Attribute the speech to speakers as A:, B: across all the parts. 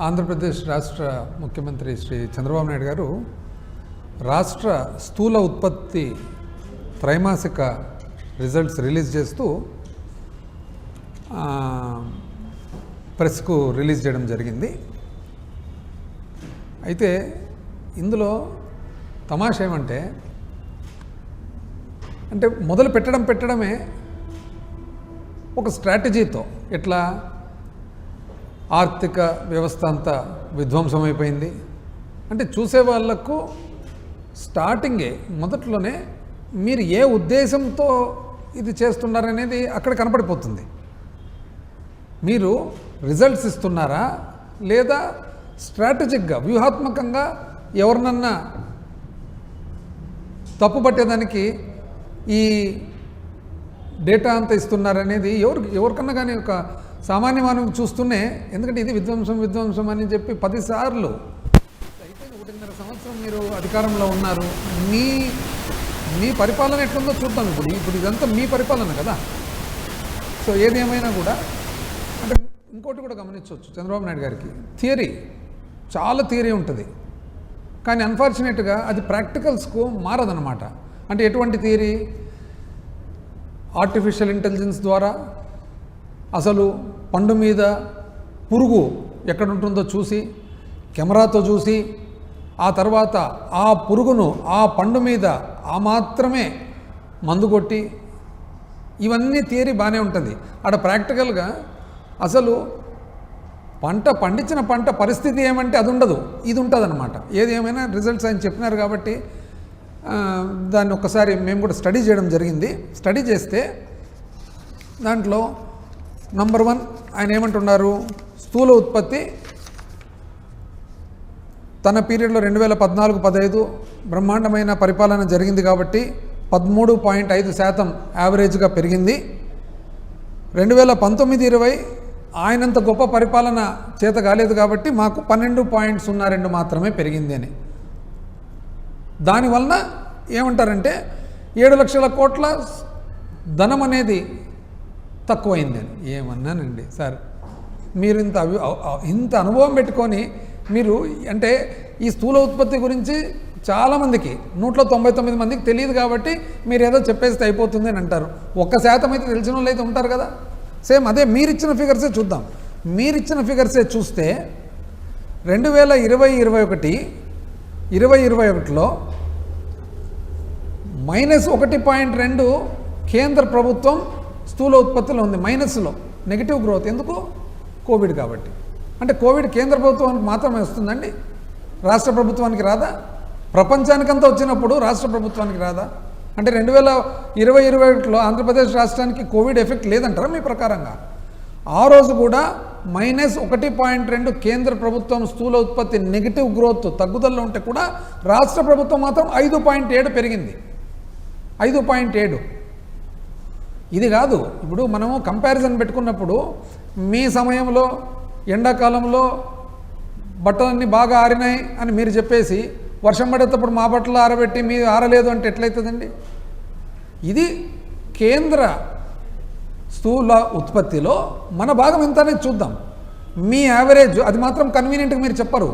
A: ఆంధ్రప్రదేశ్ రాష్ట్ర ముఖ్యమంత్రి శ్రీ చంద్రబాబు నాయుడు గారు రాష్ట్ర స్థూల ఉత్పత్తి త్రైమాసిక రిజల్ట్స్ రిలీజ్ చేస్తూ ప్రెస్కు రిలీజ్ చేయడం జరిగింది. అయితే ఇందులో తమాషా ఏమంటే మొదలు పెట్టడమే ఒక స్ట్రాటజీతో, ఎట్లా ఆర్థిక వ్యవస్థ అంతా విధ్వంసమైపోయింది అంటే చూసే వాళ్లకు స్టార్టింగే మొదట్లోనే మీరు ఏ ఉద్దేశంతో ఇది చేస్తున్నారనేది అక్కడ కనపడిపోతుంది. మీరు రిజల్ట్స్ ఇస్తున్నారా లేదా స్ట్రాటజిక్గా వ్యూహాత్మకంగా ఎవరినన్నా తప్పుపట్టేదానికి ఈ డేటా అంతా ఇస్తున్నారనేది ఎవరికన్నా కానీ ఒక సామాన్య మానవుడు చూస్తూనే, ఎందుకంటే ఇది విధ్వంసం అని చెప్పి 10 సార్లు అయితే 1.5 సంవత్సరం మీరు అధికారంలో ఉన్నారు. మీ పరిపాలన ఎట్లుందో చూద్దాం. ఇప్పుడు ఇదంతా మీ పరిపాలన కదా. సో ఏది ఏమైనా కూడా ఇంకోటి కూడా గమనించవచ్చు, చంద్రబాబు నాయుడు గారికి చాలా థియరీ ఉంటుంది, కానీ అన్ఫార్చునేట్గా అది ప్రాక్టికల్స్కు మారదన్నమాట. ఎటువంటి థియరీ? ఆర్టిఫిషియల్ ఇంటెలిజెన్స్ ద్వారా అసలు పండు మీద పురుగు ఎక్కడ ఉంటుందో చూసి, కెమెరాతో చూసి, ఆ తర్వాత ఆ పురుగును ఆ పండు మీద ఆ మాత్రమే మందు కొట్టి, ఇవన్నీ థియరీ బాగానే ఉంటుంది. ప్రాక్టికల్గా అసలు పండించిన పంట పరిస్థితి ఏమంటే అది ఉండదు, ఇది ఉంటుంది అన్నమాట. ఏది ఏమైనా రిజల్ట్స్ ఆయన చెప్పినారు కాబట్టి దాన్ని ఒక్కసారి మేము కూడా స్టడీ చేయడం జరిగింది. స్టడీ చేస్తే దాంట్లో నంబర్ 1 ఆయన ఏమంటున్నారు, స్థూల ఉత్పత్తి తన పీరియడ్లో 2014-15 బ్రహ్మాండమైన పరిపాలన జరిగింది కాబట్టి 13.5% యావరేజ్గా పెరిగింది. 2019-20 ఆయనంత గొప్ప పరిపాలన చేత కాలేదు కాబట్టి మాకు 12.02 మాత్రమే పెరిగింది అని. దానివలన ఏమంటారంటే 7 లక్షల కోట్ల ధనం అనేది తక్కువైందని. ఏమన్నానండి సార్, మీరు ఇంత అనుభవం పెట్టుకొని మీరు ఈ స్థూల ఉత్పత్తి గురించి చాలామందికి 199 మందికి తెలియదు కాబట్టి మీరు ఏదో చెప్పేస్తే అయిపోతుంది అని అంటారు. 1% అయితే తెలిసిన వాళ్ళు అయితే ఉంటారు కదా. సేమ్ అదే మీరిచ్చిన ఫిగర్సే చూద్దాం. మీరిచ్చిన ఫిగర్సే చూస్తే 2020-21లో -1.2 కేంద్ర ప్రభుత్వం స్థూల ఉత్పత్తిలో ఉంది, మైనస్లో, నెగిటివ్ గ్రోత్. ఎందుకు? కోవిడ్ కాబట్టి. కోవిడ్ కేంద్ర ప్రభుత్వానికి మాత్రమే వస్తుందండి, రాష్ట్ర ప్రభుత్వానికి రాదా? ప్రపంచానికంతా వచ్చినప్పుడు రాష్ట్ర ప్రభుత్వానికి రాదా? 2020-21లో ఆంధ్రప్రదేశ్ రాష్ట్రానికి కోవిడ్ ఎఫెక్ట్ లేదంటారా మీ ప్రకారంగా? ఆ రోజు కూడా -1.2 కేంద్ర ప్రభుత్వం స్థూల ఉత్పత్తి నెగిటివ్ గ్రోత్ తగ్గుదలలో ఉంటే కూడా రాష్ట్ర ప్రభుత్వం మాత్రం 5.7 పెరిగింది. 5.7. ఇది కాదు. ఇప్పుడు మనము కంపారిజన్ పెట్టుకున్నప్పుడు మీ సమయంలో ఎండాకాలంలో బట్టలన్నీ బాగా ఆరినాయి అని మీరు చెప్పేసి వర్షం పడేటప్పుడు మా బట్టలు ఆరబెట్టి మీరు ఆరలేదు అంటే ఎట్లయితుందండి? ఇది కేంద్ర స్థూల ఉత్పత్తిలో మన భాగం ఎంత అనేది చూద్దాం. మీ యావరేజ్ అది మాత్రం కన్వీనియంట్గా మీరు చెప్పరు,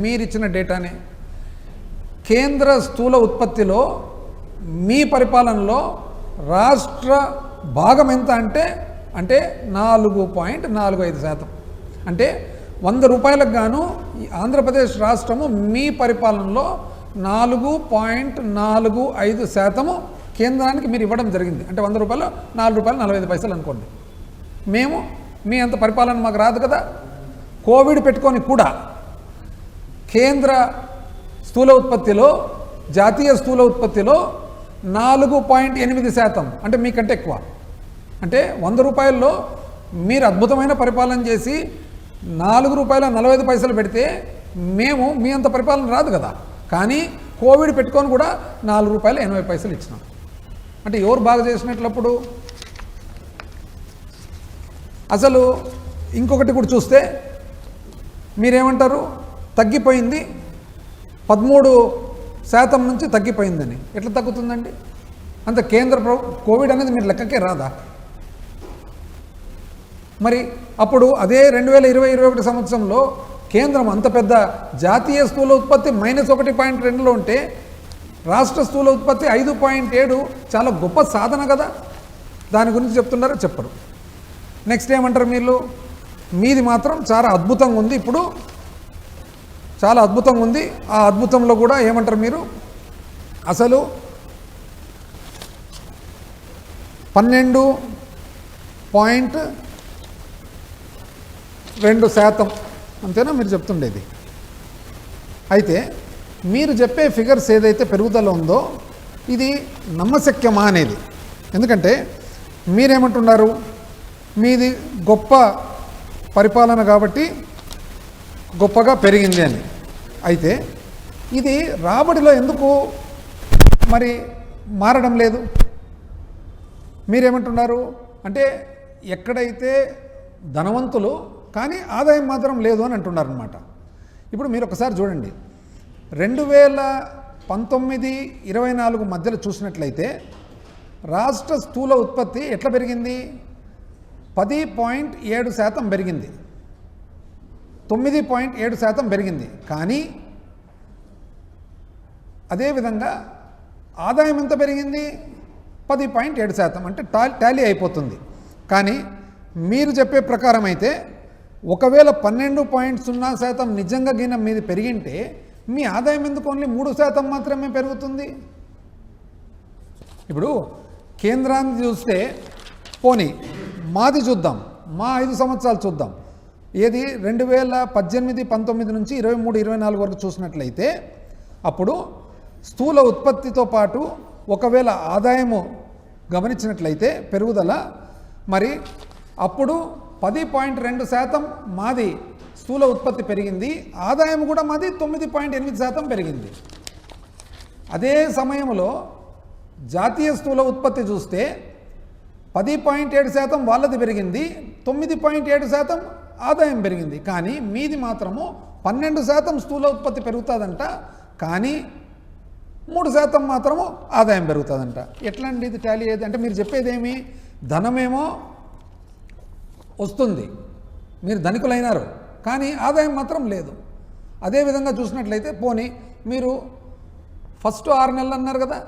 A: మీరిచ్చిన డేటానే. కేంద్ర స్థూల ఉత్పత్తిలో మీ పరిపాలనలో రాష్ట్ర భాగం ఎంత అంటే 4.45%. 100 రూపాయలకు గాను ఆంధ్రప్రదేశ్ రాష్ట్రము మీ పరిపాలనలో 4.45% కేంద్రానికి మీరు ఇవ్వడం జరిగింది. 100 రూపాయలు $4.45 అనుకోండి. మేము మీ అంత పరిపాలన మాకు రాదు కదా. కోవిడ్ పెట్టుకొని కూడా కేంద్ర స్థూల ఉత్పత్తిలో, జాతీయ స్థూల ఉత్పత్తిలో 4.8%, మీకంటే ఎక్కువ. 100 రూపాయల్లో మీరు అద్భుతమైన పరిపాలన చేసి $4.45 పెడితే మేము మీ అంత పరిపాలన రాదు కదా. కానీ కోవిడ్ పెట్టుకొని కూడా $4.80 ఇచ్చినాం. ఎవరు బాగా చేసినట్లప్పుడు? అసలు ఇంకొకటి కూడా చూస్తే మీరేమంటారు, తగ్గిపోయింది 13% నుంచి తగ్గిపోయిందని. ఎట్లా తగ్గుతుందండి? కేంద్ర కోవిడ్ అనేది మీరు లెక్కకే రాదా? మరి అప్పుడు అదే 2020-21 సంవత్సరంలో కేంద్రం అంత పెద్ద జాతీయ స్థూల ఉత్పత్తి -1.2లో ఉంటే రాష్ట్ర స్థూల ఉత్పత్తి 5.7 చాలా గొప్ప సాధన కదా. దాని గురించి చెప్తున్నారో చెప్పరు. నెక్స్ట్ ఏమంటారు మీరు, మీది మాత్రం చాలా అద్భుతంగా ఉంది, ఇప్పుడు చాలా అద్భుతంగా ఉంది. ఆ అద్భుతంలో కూడా ఏమంటారు మీరు, అసలు 12.2% అంతేనా మీరు చెప్తుండేది. అయితే మీరు చెప్పే ఫిగర్స్ ఏదైతే పెరుగుదల ఉందో ఇది నమ్మశక్యమా అనేది. ఎందుకంటే మీరేమంటున్నారు, మీది గొప్ప పరిపాలన కాబట్టి గొప్పగా పెరిగింది అని. అయితే ఇది రాబడిలో ఎందుకు మరి మారడం లేదు? మీరేమంటున్నారు అంటే ఎక్కడైతే ధనవంతులు కానీ ఆదాయం మాత్రం లేదు అని అంటున్నారు అన్నమాట. ఇప్పుడు మీరు ఒకసారి చూడండి, 2019-24 మధ్యలో చూసినట్లయితే రాష్ట్ర స్థూల ఉత్పత్తి ఎట్లా పెరిగింది, 10.7% పెరిగింది, 9.7% పెరిగింది. కానీ అదేవిధంగా ఆదాయం ఎంత పెరిగింది, 10.7%, అంటే టాలీ అయిపోతుంది. కానీ మీరు చెప్పే ప్రకారం అయితే ఒకవేళ 12.0% నిజంగా గిన మీది పెరిగింటే మీ ఆదాయం ఎందుకు ఓన్లీ 3% మాత్రమే పెరుగుతుంది? ఇప్పుడు కేంద్రాన్ని చూస్తే పోనీ మాది చూద్దాం, మా 5 సంవత్సరాలు చూద్దాం. ఏది 2018-19 నుంచి 23-24 వరకు చూసినట్లయితే అప్పుడు స్థూల ఉత్పత్తితో పాటు ఒకవేళ ఆదాయము గమనించినట్లయితే పెరుగుదల మరి అప్పుడు 10.2% మాది స్థూల ఉత్పత్తి పెరిగింది, ఆదాయం కూడా మాది 9.8% పెరిగింది. అదే సమయంలో జాతీయ స్థూల ఉత్పత్తి చూస్తే 10.7% వాళ్ళది పెరిగింది, 9.7% ఆదాయం పెరిగింది. కానీ మీది మాత్రము 12% స్థూల ఉత్పత్తి పెరుగుతుందంట, కానీ 3% మాత్రము ఆదాయం పెరుగుతుందంట. ఎట్లా అండి ఇది టాలీ ఏది? అంటే మీరు చెప్పేదేమి, ధనమేమో వస్తుంది, మీరు ధనికులైనారు, కానీ ఆదాయం మాత్రం లేదు. అదేవిధంగా చూసినట్లయితే పోనీ మీరు ఫస్ట్ 6 నెలలు అన్నారు కదా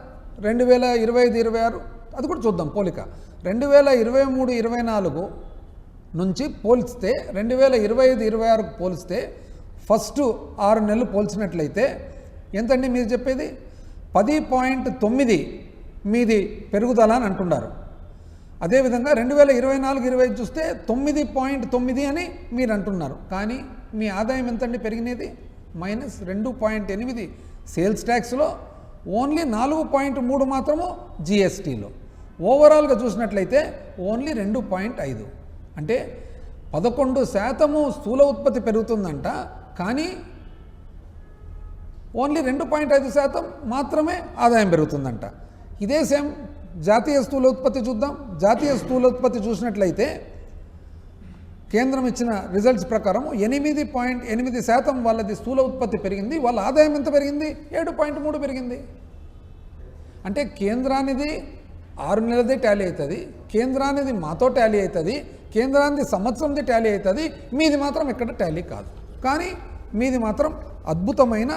A: 2025-26, అది కూడా చూద్దాం పోలిక. 2023-24 నుంచి పోల్చితే 2025-26 పోలిస్తే ఫస్ట్ 6 నెలలు పోల్చినట్లయితే ఎంతండి మీరు చెప్పేది? 10.9 మీది పెరుగుదల అని అంటున్నారు. అదేవిధంగా 2024-25 చూస్తే 9.9 అని మీరు అంటున్నారు. కానీ మీ ఆదాయం ఎంతండి పెరిగినది? -2.8 సేల్స్ ట్యాక్స్లో, ఓన్లీ 4.3 మాత్రము జిఎస్టీలో. ఓవరాల్గా చూసినట్లయితే ఓన్లీ 2.5, అంటే 11% స్థూల ఉత్పత్తి పెరుగుతుందంట, కానీ ఓన్లీ 2.5% మాత్రమే ఆదాయం పెరుగుతుందంట. ఇదే సేమ్ జాతీయ స్థూల ఉత్పత్తి చూద్దాం. జాతీయ స్థూల ఉత్పత్తి చూసినట్లయితే కేంద్రం ఇచ్చిన రిజల్ట్స్ ప్రకారం 8.8% వాళ్ళది స్థూల ఉత్పత్తి పెరిగింది, వాళ్ళ ఆదాయం ఎంత పెరిగింది? 7.3 పెరిగింది. అంటే కేంద్రానిది 6 నెలలదే టాలీ అవుతుంది, కేంద్రానిది మాతో టాలీ అవుతుంది, కేంద్రానిది సంవత్సరంది టాలీ అవుతుంది, మీది మాత్రం ఎక్కడ టాలీ కాదు. కానీ మీది మాత్రం అద్భుతమైన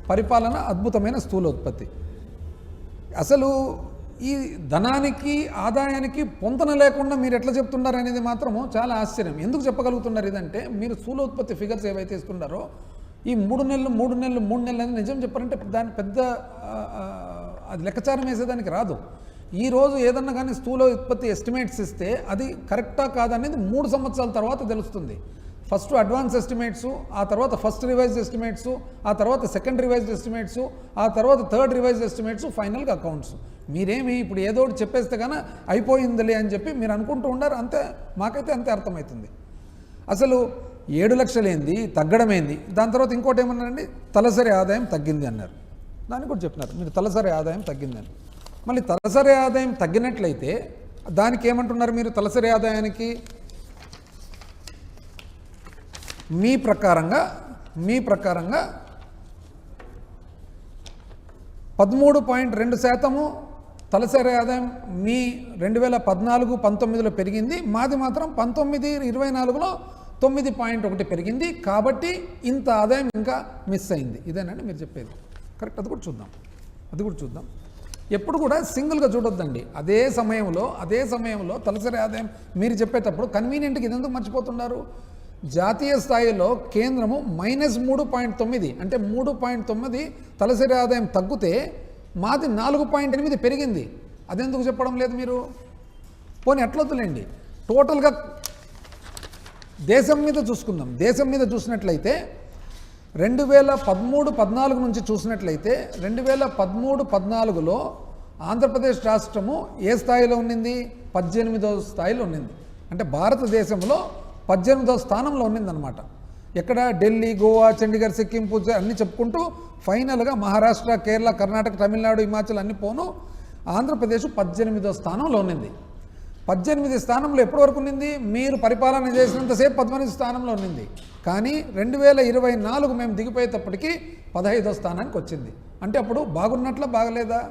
A: పరిపాలన, అద్భుతమైన స్థూల ఉత్పత్తి. అసలు ఈ ధనానికి ఆదాయానికి పొంతన లేకుండా మీరు ఎట్లా చెప్తున్నారు అనేది మాత్రము చాలా ఆశ్చర్యం. ఎందుకు చెప్పగలుగుతున్నారు ఇదంటే, మీరు స్థూల ఉత్పత్తి ఫిగర్స్ ఏవైతే ఇస్తున్నారో ఈ 3 నెలలు అనేది నిజం చెప్పారంటే దాని పెద్ద అది లెక్కచారం వేసేదానికి రాదు. ఈరోజు ఏదన్నా కానీ స్థూల ఉత్పత్తి ఎస్టిమేట్స్ ఇస్తే అది కరెక్టా కాదనేది 3 సంవత్సరాల తర్వాత తెలుస్తుంది. ఫస్ట్ అడ్వాన్స్ ఎస్టిమేట్స్, ఆ తర్వాత ఫస్ట్ రివైజ్డ్ ఎస్టిమేట్స్, ఆ తర్వాత సెకండ్ రివైజ్డ్ ఎస్టిమేట్స్, ఆ తర్వాత థర్డ్ రివైజ్డ్ ఎస్టిమేట్స్, ఫైనల్గా అకౌంట్స్. మీరేమి ఇప్పుడు ఏదో ఒకటి చెప్పేస్తే కానీ అయిపోయిందిలే అని చెప్పి మీరు అనుకుంటూ ఉండారు, అంతే. మాకైతే అంతే అర్థమవుతుంది. అసలు 7 లక్షలు ఏంది, తగ్గడం ఏంది? దాని తర్వాత ఇంకోటి ఏమన్నారండి, తలసరి ఆదాయం తగ్గింది అన్నారు. దాన్ని కూడా చెప్పినారు మీరు, తలసరి ఆదాయం తగ్గిందని. మళ్ళీ తలసరి ఆదాయం తగ్గినట్లయితే దానికి ఏమంటున్నారు మీరు? తలసరి ఆదాయానికి మీ ప్రకారంగా 13.2% తలసరి ఆదాయం మీ 2014-19లో పెరిగింది, మాది మాత్రం 19-24లో 9.1 పెరిగింది, కాబట్టి ఇంత ఆదాయం ఇంకా మిస్ అయింది. ఇదేనండి మీరు చెప్పేది కరెక్ట్. అది కూడా చూద్దాం. ఎప్పుడు కూడా సింగిల్గా చూడొద్దండి. అదే సమయంలో తలసరి ఆదాయం మీరు చెప్పేటప్పుడు కన్వీనియంట్గా ఇది ఎందుకు మర్చిపోతున్నారు? జాతీయ స్థాయిలో కేంద్రము -3.9 అంటే 3.9 తలసరి ఆదాయం తగ్గితే మాది 4.8 పెరిగింది. అదెందుకు చెప్పడం లేదు మీరు? పోనీ ఎట్లొద్దులేండి, టోటల్గా దేశం మీద చూసినట్లయితే 2013-14 నుంచి చూసినట్లయితే 2013-14లో ఆంధ్రప్రదేశ్ రాష్ట్రము ఏ స్థాయిలో ఉన్నింది? 18వ స్థాయిలో ఉన్నింది. అంటే భారతదేశంలో 18వ స్థానంలో ఉన్నిందనమాట. ఎక్కడ? ఢిల్లీ, గోవా, చండీగఢ్, సిక్కిం, పూజ అన్నీ చెప్పుకుంటూ ఫైనల్గా మహారాష్ట్ర, కేరళ, కర్ణాటక, తమిళనాడు, హిమాచల్ అన్ని పోను ఆంధ్రప్రదేశ్ 18వ స్థానంలో ఉన్నింది. 18 స్థానంలో ఎప్పటి వరకు ఉన్నింది? మీరు పరిపాలన చేసినంతసేపు 18 స్థానంలో ఉన్నింది. కానీ 2024 మేము దిగిపోయేటప్పటికి 15వ స్థానానికి వచ్చింది. అంటే అప్పుడు బాగున్నట్లా బాగలేదా?